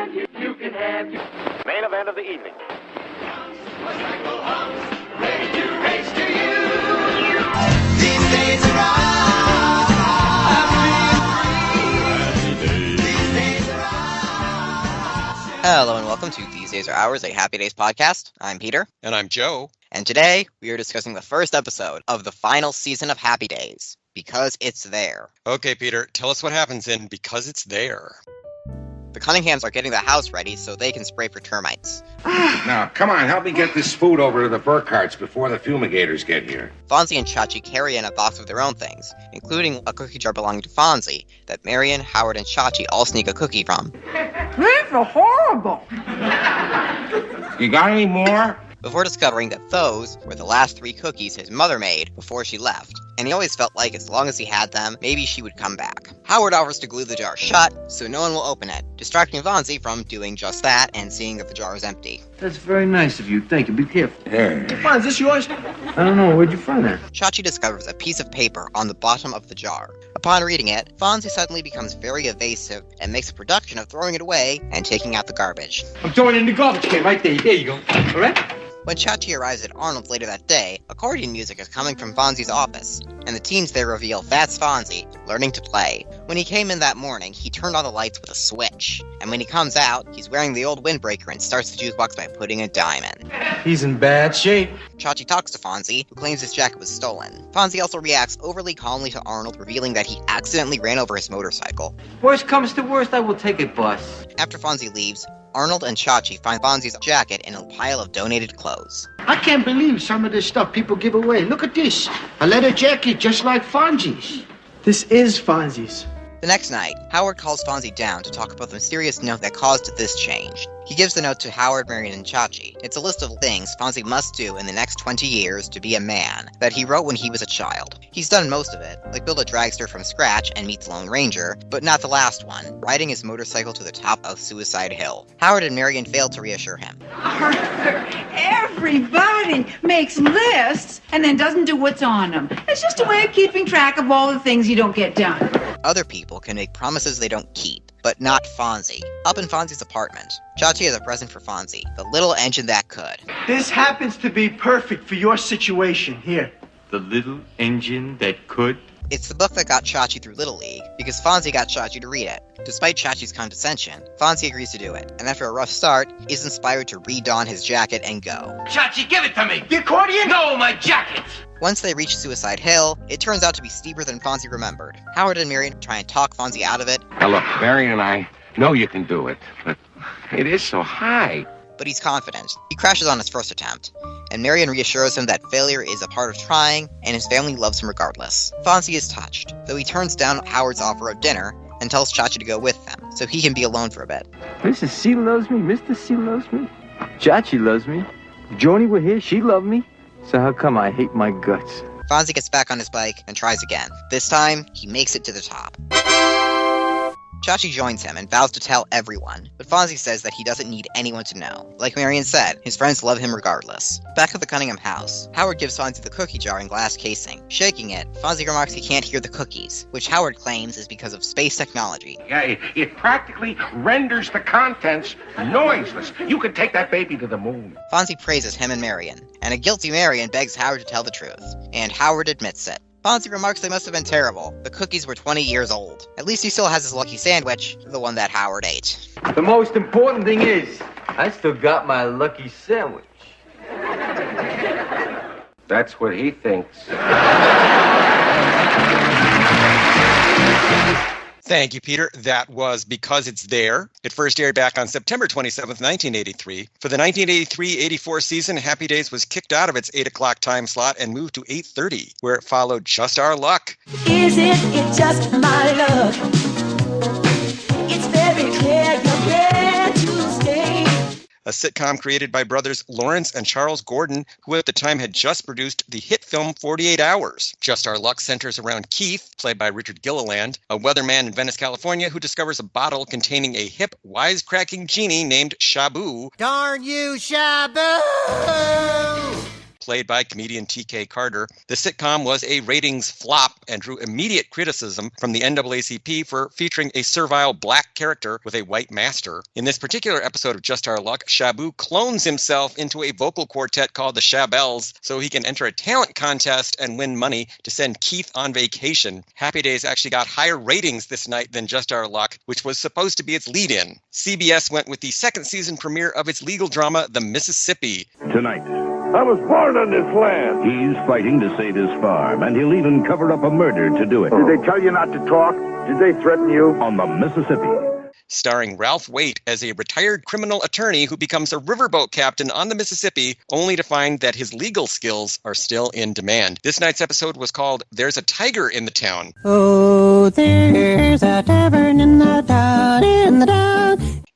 Main event of the evening. These days are Hello and welcome to These Days Are Ours, a Happy Days podcast. I'm Peter. And I'm Joe. And today we are discussing the first episode of the final season of Happy Days, Because It's There. Okay, Peter, tell us what happens in Because It's There. The Cunninghams are getting the house ready so they can spray for termites. Now, come on, help me get this food over to the Burkharts before the fumigators get here. Fonzie and Chachi carry in a box of their own things, including a cookie jar belonging to Fonzie that Marion, Howard, and Chachi all sneak a cookie from. These are horrible. You got any more? Before discovering that those were the last 3 cookies his mother made before she left, and he always felt like as long as he had them, maybe she would come back. Howard offers to glue the jar shut so no one will open it, distracting Fonzie from doing just that and seeing that the jar is empty. That's very nice of you. Thank you. Be careful. Yeah. Fonz, is this yours? I don't know. Where'd you find that? Chachi discovers a piece of paper on the bottom of the jar. Upon reading it, Fonzie suddenly becomes very evasive and makes a production of throwing it away and taking out the garbage. I'm throwing it in the garbage can right there. There you go. All right? When Chachi arrives at Arnold later that day, accordion music is coming from Fonzie's office, and the teens there reveal that's Fonzie, learning to play. When he came in that morning, he turned on the lights with a switch, and when he comes out, he's wearing the old windbreaker and starts the jukebox by putting a dime in. He's in bad shape. Chachi talks to Fonzie, who claims his jacket was stolen. Fonzie also reacts overly calmly to Arnold, revealing that he accidentally ran over his motorcycle. Worst comes to worst, I will take a bus. After Fonzie leaves, Arnold and Chachi find Fonzie's jacket in a pile of donated clothes. I can't believe some of this stuff people give away. Look at this. A leather jacket just like Fonzie's. This is Fonzie's. The next night, Howard calls Fonzie down to talk about the mysterious note that caused this change. He gives the note to Howard, Marion, and Chachi. It's a list of things Fonzie must do in the next 20 years to be a man that he wrote when he was a child. He's done most of it, like build a dragster from scratch and meet Lone Ranger, but not the last one, riding his motorcycle to the top of Suicide Hill. Howard and Marion fail to reassure him. Arthur, everybody makes lists and then doesn't do what's on them. It's just a way of keeping track of all the things you don't get done. Other people can make promises they don't keep, but not Fonzie. Up in Fonzie's apartment, Chachi has a present for Fonzie, the little engine that could. This happens to be perfect for your situation. Here. The little engine that could. It's the book that got Chachi through Little League, because Fonzie got Chachi to read it. Despite Chachi's condescension, Fonzie agrees to do it, and after a rough start, is inspired to re-don his jacket and go. Chachi, give it to me. The accordion? No, my jacket. Once they reach Suicide Hill, it turns out to be steeper than Fonzie remembered. Howard and Marion try and talk Fonzie out of it. Now look, Barry and I know you can do it, but it is so high. But he's confident. He crashes on his first attempt, and Marion reassures him that failure is a part of trying, and his family loves him regardless. Fonzie is touched, though he turns down Howard's offer of dinner and tells Chachi to go with them, so he can be alone for a bit. Mrs. C loves me. Mr. C loves me. Chachi loves me. If Joni were here, she'd love me. So how come I hate my guts? Fonzie gets back on his bike and tries again. This time, he makes it to the top. Chachi joins him and vows to tell everyone, but Fonzie says that he doesn't need anyone to know. Like Marion said, his friends love him regardless. Back at the Cunningham house, Howard gives Fonzie the cookie jar and glass casing. Shaking it, Fonzie remarks he can't hear the cookies, which Howard claims is because of space technology. Yeah, it practically renders the contents noiseless. You could take that baby to the moon. Fonzie praises him and Marion, and a guilty Marion begs Howard to tell the truth, and Howard admits it. Fonzie remarks they must have been terrible. The cookies were 20 years old. At least he still has his lucky sandwich, the one that Howard ate. The most important thing is, I still got my lucky sandwich. That's what he thinks. Thank you, Peter. That was Because It's There. It first aired back on September 27th, 1983. For the 1983-84 season, Happy Days was kicked out of its 8 o'clock time slot and moved to 8:30, where it followed Just Our Luck. Isn't it just my luck? It's very clear you're there to stay. A sitcom created by brothers Lawrence and Charles Gordon, who at the time had just produced the hit film 48 Hours. Just Our Luck centers around Keith, played by Richard Gilliland, a weatherman in Venice, California, who discovers a bottle containing a hip, wisecracking genie named Shabu. Darn you, Shabu! played by comedian T.K. Carter. The sitcom was a ratings flop and drew immediate criticism from the NAACP for featuring a servile black character with a white master. In this particular episode of Just Our Luck, Shabu clones himself into a vocal quartet called the Shabelles so he can enter a talent contest and win money to send Keith on vacation. Happy Days actually got higher ratings this night than Just Our Luck, which was supposed to be its lead-in. CBS went with the second season premiere of its legal drama, The Mississippi. Tonight, I was born on this land. He's fighting to save his farm, and he'll even cover up a murder to do it. Did they tell you not to talk? Did they threaten you? On the Mississippi. Starring Ralph Waite as a retired criminal attorney who becomes a riverboat captain on the Mississippi, only to find that his legal skills are still in demand. This night's episode was called There's a Tiger in the Town. Oh, there's a tavern in the town,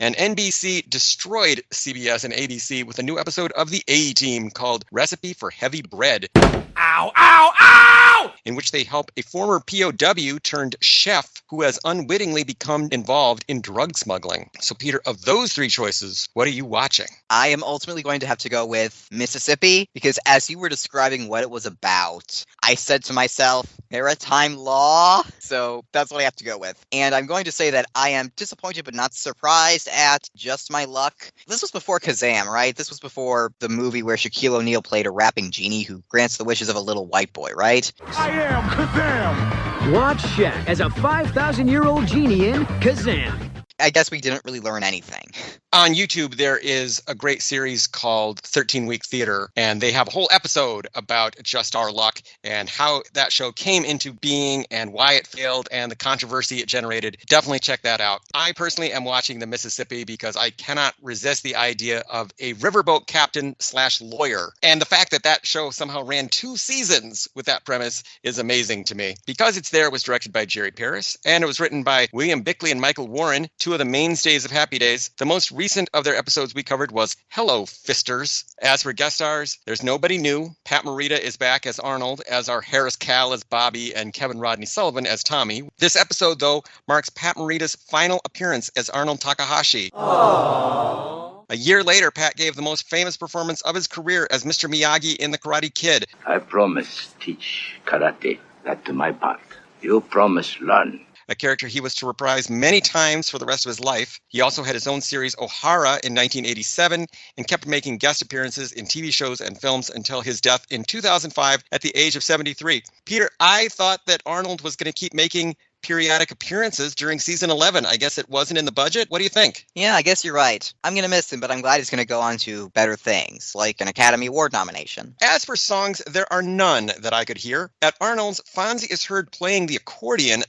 And NBC destroyed CBS and ABC with a new episode of The A-Team called Recipe for Heavy Bread. Ow, ow, ow! In which they help a former POW turned chef who has unwittingly become involved in drug smuggling. So, Peter, of those three choices, what are you watching? I am ultimately going to have to go with Mississippi because as you were describing what it was about, I said to myself, maritime law? So that's what I have to go with. And I'm going to say that I am disappointed but not surprised at Just My Luck. This was before Kazam, right? This was before the movie where Shaquille O'Neal played a rapping genie who grants the wishes of a little white boy, right? I am Kazam! Watch Shaq as a 5,000-year-old genie in Kazam. I guess we didn't really learn anything. On YouTube, there is a great series called 13 Week Theater, and they have a whole episode about Just Our Luck and how that show came into being and why it failed and the controversy it generated. Definitely check that out. I personally am watching the Mississippi because I cannot resist the idea of a riverboat captain / lawyer. And the fact that that show somehow ran 2 seasons with that premise is amazing to me. Because It's There was directed by Jerry Paris, and it was written by William Bickley and Michael Warren, 2 of the mainstays of Happy Days. The most recent of their episodes we covered was Hello, Fisters. As for guest stars, there's nobody new. Pat Morita is back as Arnold, as are Harris Cal as Bobby, and Kevin Rodney Sullivan as Tommy. This episode, though, marks Pat Morita's final appearance as Arnold Takahashi. Aww. A year later, Pat gave the most famous performance of his career as Mr. Miyagi in The Karate Kid. I promise teach karate. That's my part. You promise learn. A character he was to reprise many times for the rest of his life. He also had his own series, O'Hara, in 1987, and kept making guest appearances in TV shows and films until his death in 2005 at the age of 73. Peter, I thought that Arnold was going to keep making periodic appearances during season 11. I guess it wasn't in the budget. What do you think? Yeah, I guess you're right. I'm going to miss him, but I'm glad he's going to go on to better things, like an Academy Award nomination. As for songs, there are none that I could hear. At Arnold's, Fonzie is heard playing the accordion.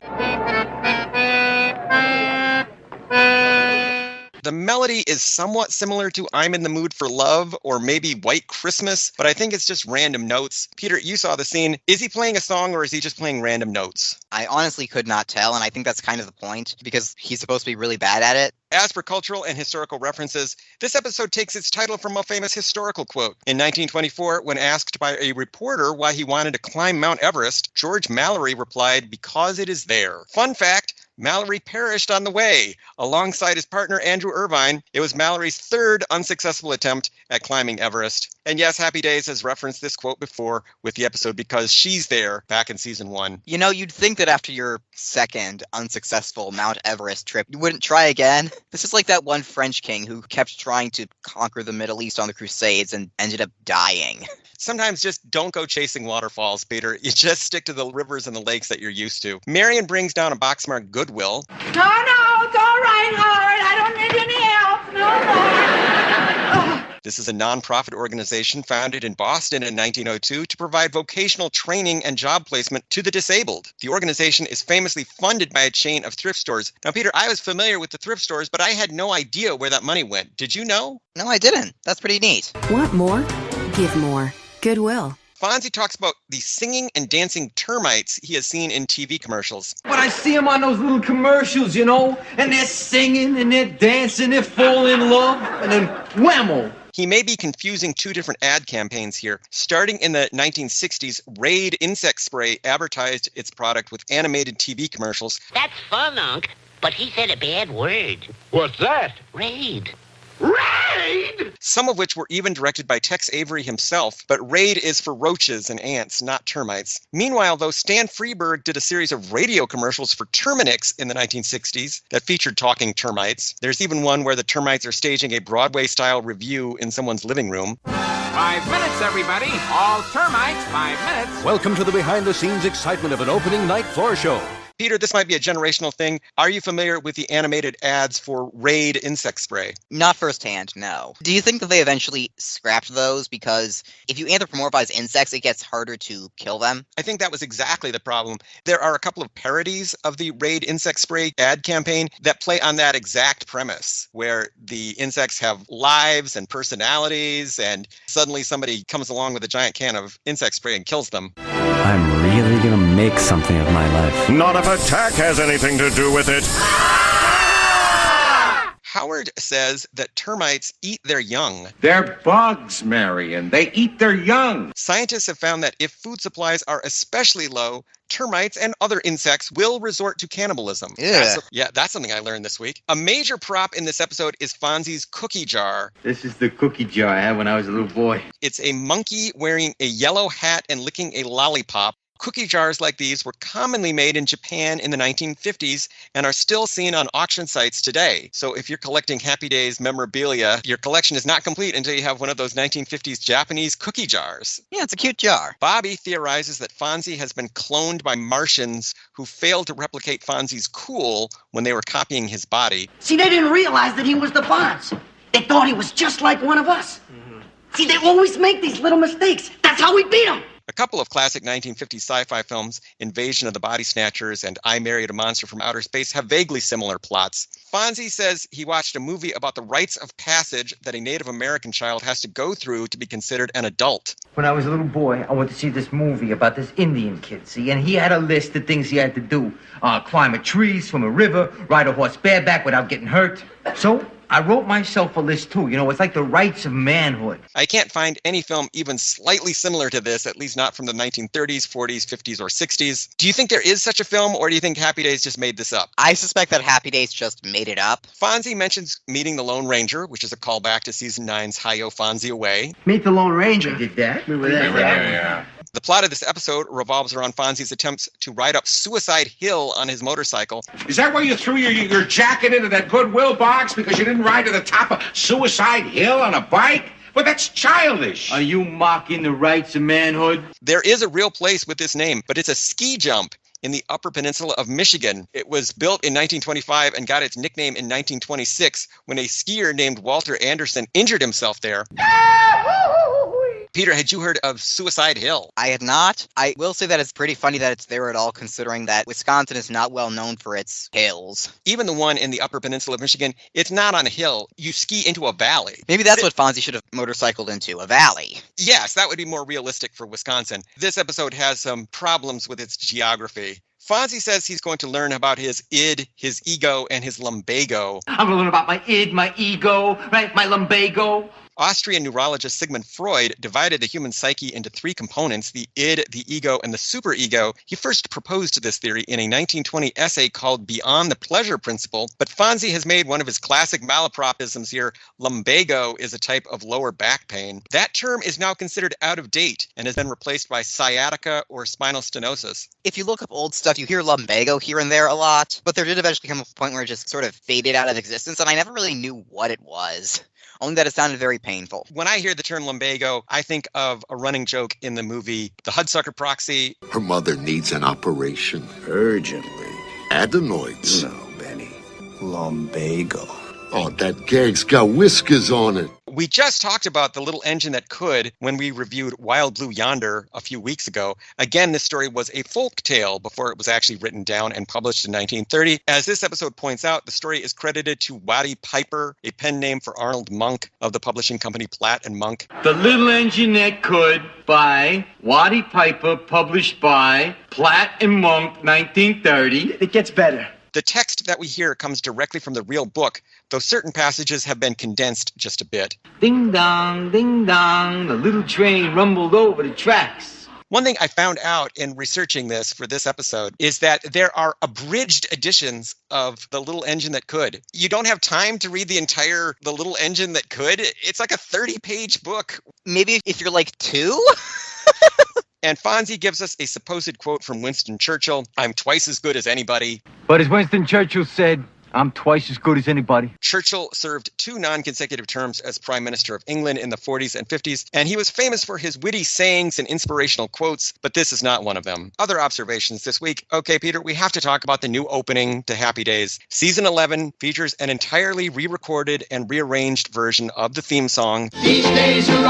The melody is somewhat similar to I'm in the Mood for Love or maybe White Christmas, but I think it's just random notes. Peter, you saw the scene. Is he playing a song or is he just playing random notes? I honestly could not tell, and I think that's kind of the point, because he's supposed to be really bad at it. As for cultural and historical references, this episode takes its title from a famous historical quote. In 1924, when asked by a reporter why he wanted to climb Mount Everest, George Mallory replied, "Because it is there." Fun fact, Mallory perished on the way. Alongside his partner, Andrew Irvine, it was Mallory's 3rd unsuccessful attempt at climbing Everest. And yes, Happy Days has referenced this quote before with the episode Because She's There back in season 1. You know, you'd think that after your 2nd unsuccessful Mount Everest trip, you wouldn't try again. This is like that one French king who kept trying to conquer the Middle East on the Crusades and ended up dying. Sometimes just don't go chasing waterfalls, Peter. You just stick to the rivers and the lakes that you're used to. Marion brings down a box marked Goodwill. No, it's all right, Howard. I don't need any help. No more. This is a nonprofit organization founded in Boston in 1902 to provide vocational training and job placement to the disabled. The organization is famously funded by a chain of thrift stores. Now, Peter, I was familiar with the thrift stores, but I had no idea where that money went. Did you know? No, I didn't. That's pretty neat. Want more? Give more. Goodwill. Fonzie talks about the singing and dancing termites he has seen in TV commercials. When I see them on those little commercials, you know, and they're singing and they're dancing, they're falling in love, and then whammo. He may be confusing 2 different ad campaigns here. Starting in the 1960s, Raid insect spray advertised its product with animated TV commercials. That's fun, Unc, but he said a bad word. What's that? Raid. Raid! Raid? Some of which were even directed by Tex Avery himself, but Raid is for roaches and ants, not termites. Meanwhile, though, Stan Freberg did a series of radio commercials for Terminix in the 1960s that featured talking termites. There's even one where the termites are staging a Broadway-style review in someone's living room. 5 minutes, everybody. All termites, 5 minutes. Welcome to the behind-the-scenes excitement of an opening night floor show. Peter, this might be a generational thing. Are you familiar with the animated ads for Raid insect spray? Not firsthand, no. Do you think that they eventually scrapped those? Because if you anthropomorphize insects, it gets harder to kill them. I think that was exactly the problem. There are a couple of parodies of the Raid insect spray ad campaign that play on that exact premise, where the insects have lives and personalities, and suddenly somebody comes along with a giant can of insect spray and kills them. I'm really gonna make something of my life. Not if attack has anything to do with it. Howard says that termites eat their young. They're bugs, Marion. They eat their young. Scientists have found that if food supplies are especially low, termites and other insects will resort to cannibalism. That's something I learned this week. A major prop in this episode is Fonzie's cookie jar. This is the cookie jar I had when I was a little boy. It's a monkey wearing a yellow hat and licking a lollipop. Cookie jars like these were commonly made in Japan in the 1950s and are still seen on auction sites today. So if you're collecting Happy Days memorabilia, your collection is not complete until you have one of those 1950s Japanese cookie jars. Yeah, it's a cute jar. Bobby theorizes that Fonzie has been cloned by Martians who failed to replicate Fonzie's cool when they were copying his body. See, they didn't realize that he was the Fonz. They thought he was just like one of us. See, they always make these little mistakes. That's how we beat them. A couple of classic 1950s sci-fi films, Invasion of the Body Snatchers and I Married a Monster from Outer Space, have vaguely similar plots. Fonzie says he watched a movie about the rites of passage that a Native American child has to go through to be considered an adult. When I was a little boy, I went to see this movie about this Indian kid, see, and he had a list of things he had to do. Climb a tree, swim a river, ride a horse bareback without getting hurt. So I wrote myself a list too. You know, it's like the rights of manhood. I can't find any film even slightly similar to this, at least not from the 1930s, 40s, 50s, or 60s. Do you think there is such a film, or do you think Happy Days just made this up? I suspect that Happy Days just made it up. Fonzie mentions meeting the Lone Ranger, which is a callback to season 9's Hi-Yo Fonzie Away. Meet the Lone Ranger. Did that? We were there. Yeah. The plot of this episode revolves around Fonzie's attempts to ride up Suicide Hill on his motorcycle. Is that why you threw your jacket into that Goodwill box because you didn't ride to the top of Suicide Hill on a bike? Well, that's childish. Are you mocking the rights of manhood? There is a real place with this name, but it's a ski jump in the Upper Peninsula of Michigan. It was built in 1925 and got its nickname in 1926 when a skier named Walter Anderson injured himself there. Peter, had you heard of Suicide Hill? I had not. I will say that it's pretty funny that it's there at all, considering that Wisconsin is not well known for its hills. Even the one in the Upper Peninsula of Michigan, it's not on a hill. You ski into a valley. Maybe that's what Fonzie should have motorcycled into, a valley. Yes, that would be more realistic for Wisconsin. This episode has some problems with its geography. Fonzie says he's going to learn about his id, his ego, and his lumbago. I'm going to learn about my id, my ego, right? My lumbago. Austrian neurologist Sigmund Freud divided the human psyche into 3 components, the id, the ego, and the superego. He first proposed this theory in a 1920 essay called Beyond the Pleasure Principle, but Fonzie has made one of his classic malapropisms here. Lumbago is a type of lower back pain. That term is now considered out of date and has been replaced by sciatica or spinal stenosis. If you look up old stuff, you hear lumbago here and there a lot, but there did eventually come a point where it just sort of faded out of existence, and I never really knew what it was. Only that it sounded very painful. When I hear the term lumbago, I think of a running joke in the movie The Hudsucker Proxy. Her mother needs an operation. Urgently. Adenoids. No, Benny. Lumbago. Oh, that gag's got whiskers on it. We just talked about The Little Engine That Could when we reviewed Wild Blue Yonder a few weeks ago. Again, this story was a folk tale before it was actually written down and published in 1930. As this episode points out, the story is credited to Waddy Piper, a pen name for Arnold Monk of the publishing company Platt and Monk. The Little Engine That Could by Waddy Piper, published by Platt and Monk, 1930. It gets better. The text that we hear comes directly from the real book, though certain passages have been condensed just a bit. Ding dong, the little train rumbled over the tracks. One thing I found out in researching this for this episode is that there are abridged editions of The Little Engine That Could. You don't have time to read the entire The Little Engine That Could. It's like a 30-page book. Maybe if you're like 2? And Fonzie gives us a supposed quote from Winston Churchill, "I'm twice as good as anybody." But as Winston Churchill said, I'm twice as good as anybody. Churchill served 2 non-consecutive terms as Prime Minister of England in the 40s and 50s, and he was famous for his witty sayings and inspirational quotes, but this is not one of them. Other observations this week. Okay, Peter, we have to talk about the new opening to Happy Days. Season 11 features an entirely re-recorded and rearranged version of the theme song. These days are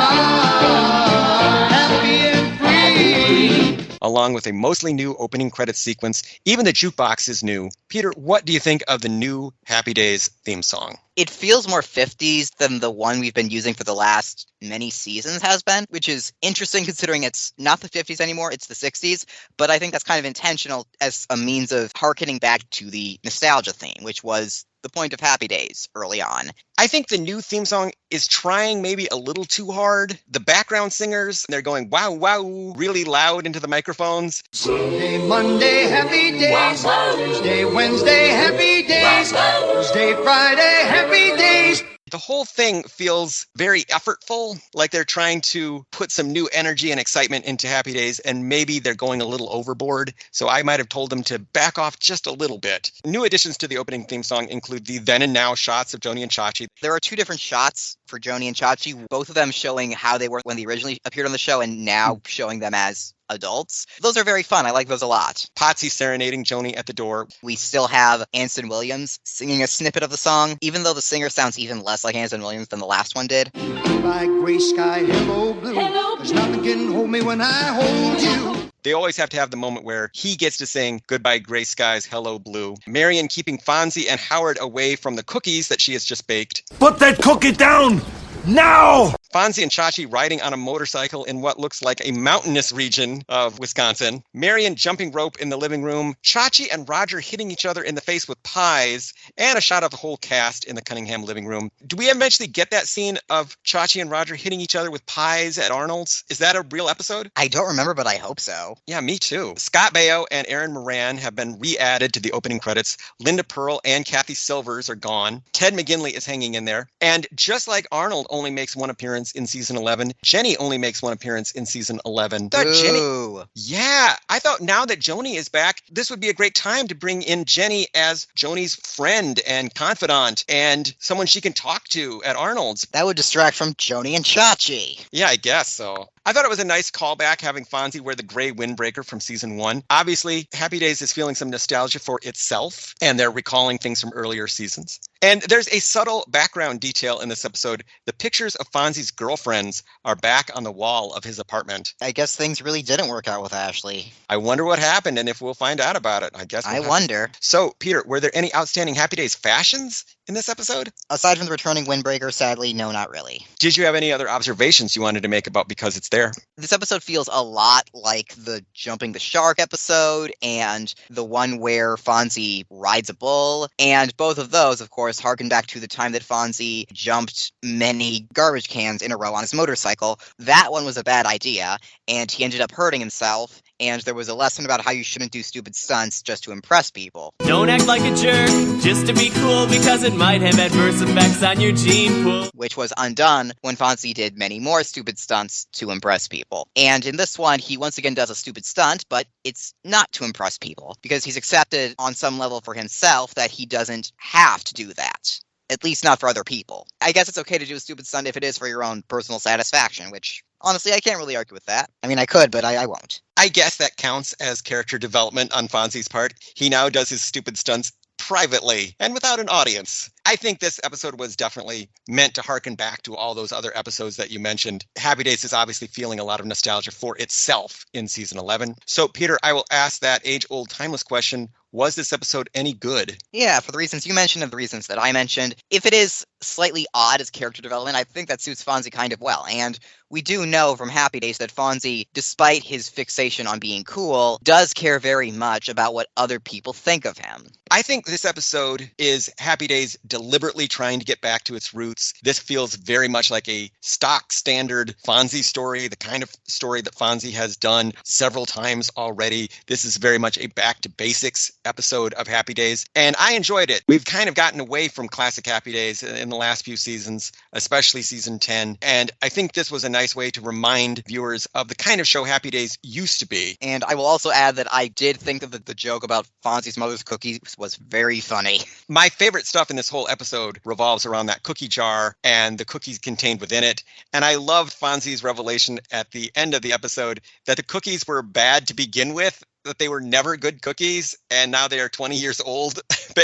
happy and free. Along with a mostly new opening credits sequence. Even the jukebox is new. Peter, what do you think of the new Happy Days theme song? It feels more 50s than the one we've been using for the last many seasons has been, which is interesting considering it's not the 50s anymore, it's the 60s. But I think that's kind of intentional as a means of harkening back to the nostalgia theme, which was the point of Happy Days early on. I think the new theme song is trying maybe a little too hard. The background singers, they're going wow, wow, really loud into the microphones. Sunday, Monday, happy days. Tuesday, Wednesday, happy days. Thursday, Friday, happy days. The whole thing feels very effortful, like they're trying to put some new energy and excitement into Happy Days, and maybe they're going a little overboard. So I might have told them to back off just a little bit. New additions to the opening theme song include the then and now shots of Joni and Chachi. There are 2 different shots for Joni and Chachi, both of them showing how they were when they originally appeared on the show and now showing them as adults. Those are very fun. I like those a lot. Potsy serenading Joni at the door. We still have Anson Williams singing a snippet of the song, even though the singer sounds even less like Anson Williams than the last one did. By gray sky, hello blue. There's nothing can hold me when I hold you. They always have to have the moment where he gets to sing Goodbye Gray Skies, Hello Blue. Marion keeping Fonzie and Howard away from the cookies that she has just baked. Put that cookie down! Now! Fonzie and Chachi riding on a motorcycle in what looks like a mountainous region of Wisconsin. Marion jumping rope in the living room. Chachi and Roger hitting each other in the face with pies. And a shot of the whole cast in the Cunningham living room. Do we eventually get that scene of Chachi and Roger hitting each other with pies at Arnold's? Is that a real episode? I don't remember, but I hope so. Yeah, me too. Scott Baio and Aaron Moran have been re-added to the opening credits. Linda Pearl and Kathy Silvers are gone. Ted McGinley is hanging in there. And just like Arnold only makes one appearance in season 11, Jenny only makes one appearance in season 11. Jenny. Yeah, I thought now that Joni is back, this would be a great time to bring in Jenny as Joni's friend and confidant and someone she can talk to at Arnold's. That would distract from Joni and Chachi. Yeah, I guess so. I thought it was a nice callback having Fonzie wear the gray windbreaker from season 1. Obviously, Happy Days is feeling some nostalgia for itself, and they're recalling things from earlier seasons. And there's a subtle background detail in this episode. The pictures of Fonzie's girlfriends are back on the wall of his apartment. I guess things really didn't work out with Ashley. I wonder what happened and if we'll find out about it. I guess I wonder. So, Peter, were there any outstanding Happy Days fashions in this episode? Aside from the returning windbreaker, sadly, no, not really. Did you have any other observations you wanted to make about Because It's There? This episode feels a lot like the Jumping the Shark episode and the one where Fonzie rides a bull. And both of those, of course, harken back to the time that Fonzie jumped many garbage cans in a row on his motorcycle. That one was a bad idea, and he ended up hurting himself. And there was a lesson about how you shouldn't do stupid stunts just to impress people. Don't act like a jerk just to be cool because it might have adverse effects on your gene pool. Which was undone when Fonzie did many more stupid stunts to impress people. And in this one, he once again does a stupid stunt, but it's not to impress people because he's accepted on some level for himself that he doesn't have to do that. At least not for other people. I guess it's okay to do a stupid stunt if it is for your own personal satisfaction, which, honestly, I can't really argue with that. I mean, I could, but I won't. I guess that counts as character development on Fonzie's part. He now does his stupid stunts privately and without an audience. I think this episode was definitely meant to harken back to all those other episodes that you mentioned. Happy Days is obviously feeling a lot of nostalgia for itself in season 11. So, Peter, I will ask that age-old timeless question. Was this episode any good? Yeah, for the reasons you mentioned and the reasons that I mentioned. If it is slightly odd as character development. I think that suits Fonzie kind of well. And we do know from Happy Days that Fonzie, despite his fixation on being cool, does care very much about what other people think of him. I think this episode is Happy Days deliberately trying to get back to its roots. This feels very much like a stock standard Fonzie story, the kind of story that Fonzie has done several times already. This is very much a back to basics episode of Happy Days, and I enjoyed it. We've kind of gotten away from classic Happy Days in the last few seasons, especially season 10, and I think this was a nice way to remind viewers of the kind of show Happy Days used to be. And I will also add that I did think that the joke about Fonzie's mother's cookies was very funny. My favorite stuff in this whole episode revolves around that cookie jar and the cookies contained within it. And I loved Fonzie's revelation at the end of the episode that the cookies were bad to begin with, that they were never good cookies, and now they are 20 years old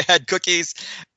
bad cookies.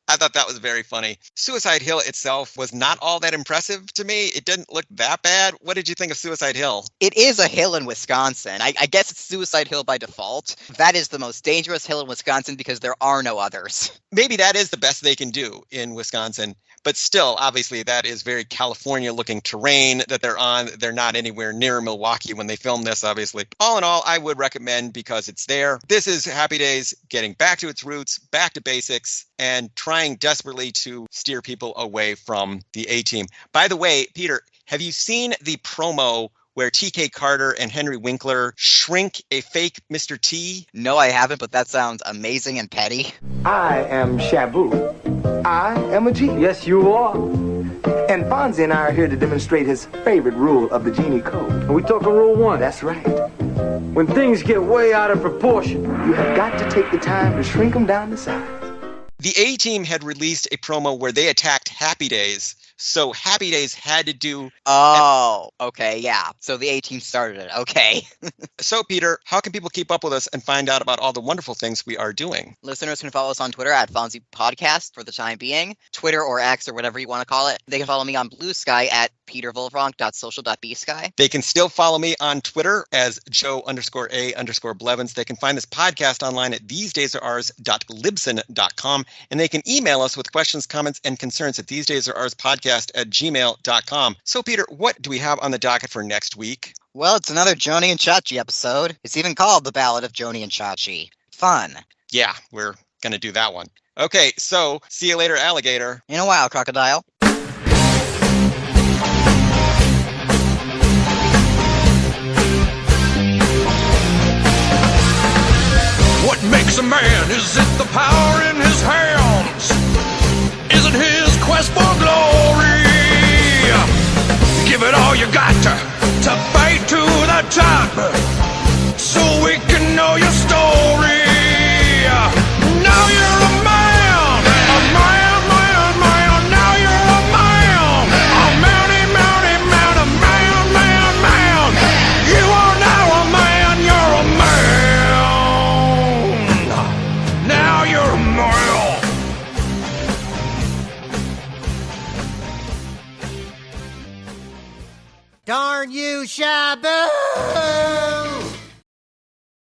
I thought that was very funny. Suicide Hill itself was not all that impressive to me. It didn't look that bad. What did you think of Suicide Hill? It is a hill in Wisconsin. I guess it's Suicide Hill by default. That is the most dangerous hill in Wisconsin because there are no others. Maybe that is the best they can do in Wisconsin. But still, obviously, that is very California-looking terrain that they're on. They're not anywhere near Milwaukee when they film this, obviously. All in all, I would recommend because it's there. This is Happy Days getting back to its roots, back to basics, and trying desperately to steer people away from the A-Team. By the way, Peter, have you seen the promo where T.K. Carter and Henry Winkler shrink a fake Mr. T? No, I haven't, but that sounds amazing and petty. I am Shabu. I am a genie. Yes, you are. And Fonzie and I are here to demonstrate his favorite rule of the genie code. Are we talking rule 1? That's right. When things get way out of proportion, you have got to take the time to shrink them down to size. The A-Team had released a promo where they attacked Happy Days, so Happy Days had to do... Oh, okay, yeah. So the A-Team started it, okay. So, Peter, how can people keep up with us and find out about all the wonderful things we are doing? Listeners can follow us on Twitter at Fonzie Podcast for the time being, Twitter or X or whatever you want to call it. They can follow me on Blue Sky at petervolfronk.social.bsky. They can still follow me on Twitter as Joe_A_Blevins. They can find this podcast online at thesedaysare.ours.libsyn.com, and they can email us with questions, comments, and concerns at thesedaysarepodcast@gmail.com. So, Peter, what do we have on the docket for next week? Well, it's another Joni and Chachi episode. It's even called The Ballad of Joni and Chachi. Fun. Yeah, we're going to do that one. Okay, so see you later, alligator. In a while, crocodile. What makes a man? Is it the power in his hands? Is it his quest for glory? Give it all you got to fight to the top so we can know your story. Now you're a man, a man, man, man. Now you're a man, a mounty, mounty, man, a man, man, man. You are now a man, you're a man. Now you're a man. Darn you, Shabu!